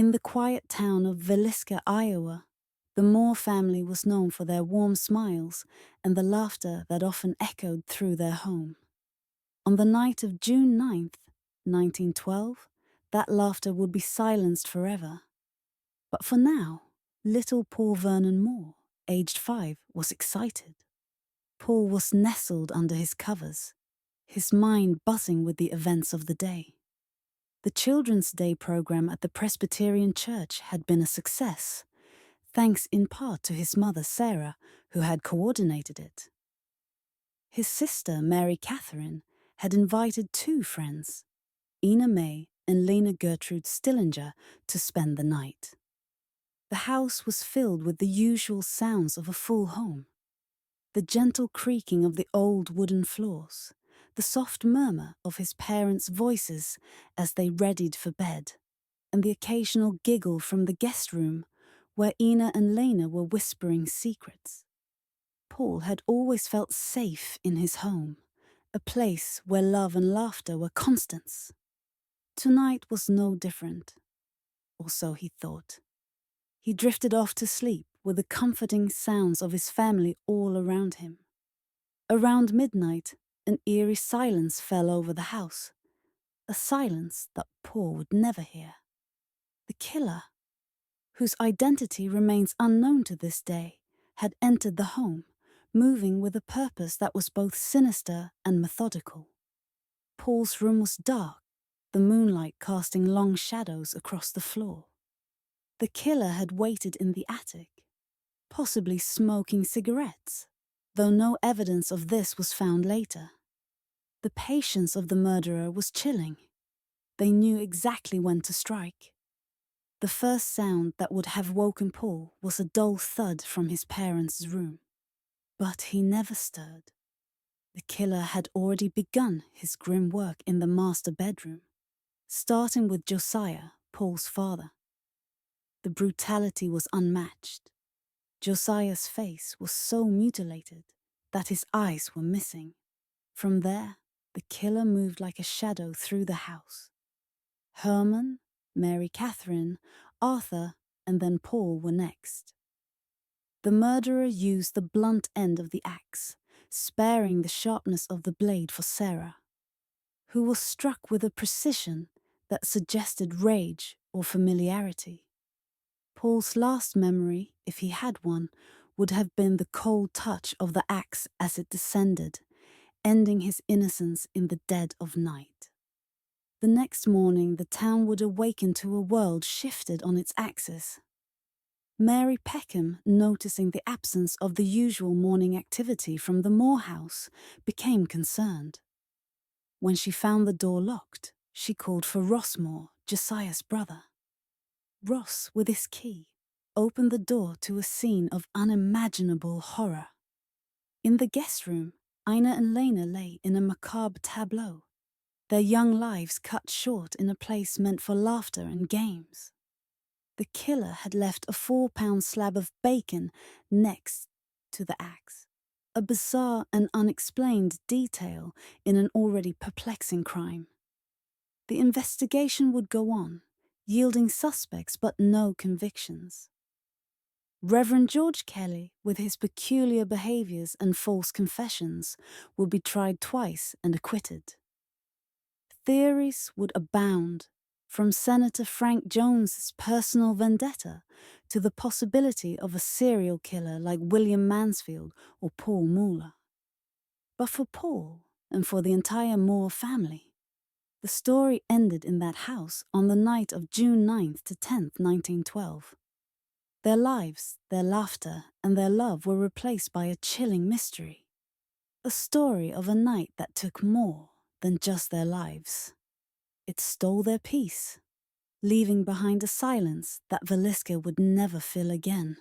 In the quiet town of Villisca, Iowa, the Moore family was known for their warm smiles and the laughter that often echoed through their home. On the night of June 9th, 1912, that laughter would be silenced forever. But for now, little Paul Vernon Moore, aged 5, was excited. Paul was nestled under his covers, his mind buzzing with the events of the day. The Children's Day program at the Presbyterian Church had been a success, thanks in part to his mother Sarah, who had coordinated it. His sister Mary Catherine had invited 2 friends, Ina May and Lena Gertrude Stillinger, to spend the night. The house was filled with the usual sounds of a full home. The gentle creaking of the old wooden floors, the soft murmur of his parents' voices as they readied for bed, and the occasional giggle from the guest room where Ina and Lena were whispering secrets. Paul had always felt safe in his home, a place where love and laughter were constants. Tonight was no different, or so he thought. He drifted off to sleep with the comforting sounds of his family all around him. Around midnight, an eerie silence fell over the house, a silence that Paul would never hear. The killer, whose identity remains unknown to this day, had entered the home, moving with a purpose that was both sinister and methodical. Paul's room was dark, the moonlight casting long shadows across the floor. The killer had waited in the attic, possibly smoking cigarettes, though no evidence of this was found later. The patience of the murderer was chilling. They knew exactly when to strike. The first sound that would have woken Paul was a dull thud from his parents' room. But he never stirred. The killer had already begun his grim work in the master bedroom, starting with Josiah, Paul's father. The brutality was unmatched. Josiah's face was so mutilated that his eyes were missing. From there, the killer moved like a shadow through the house. Herman, Mary Catherine, Arthur, and then Paul were next. The murderer used the blunt end of the axe, sparing the sharpness of the blade for Sarah, who was struck with a precision that suggested rage or familiarity. Paul's last memory, if he had one, would have been the cold touch of the axe as it descended, ending his innocence in the dead of night. The next morning, the town would awaken to a world shifted on its axis. Mary Peckham, noticing the absence of the usual morning activity from the Moore house, became concerned. When she found the door locked, she called for Ross Moore, Josiah's brother. Ross, with his key, opened the door to a scene of unimaginable horror. In the guest room, Ina and Lena lay in a macabre tableau, their young lives cut short in a place meant for laughter and games. The killer had left a 4-pound slab of bacon next to the axe, a bizarre and unexplained detail in an already perplexing crime. The investigation would go on, yielding suspects but no convictions. Reverend George Kelly, with his peculiar behaviors and false confessions, would be tried twice and acquitted. Theories would abound, from Senator Frank Jones's personal vendetta to the possibility of a serial killer like William Mansfield or Paul Muller. But for Paul, and for the entire Moore family, the story ended in that house on the night of June 9th to 10th, 1912. Their lives, their laughter, and their love were replaced by a chilling mystery. A story of a night that took more than just their lives. It stole their peace, leaving behind a silence that Villisca would never fill again.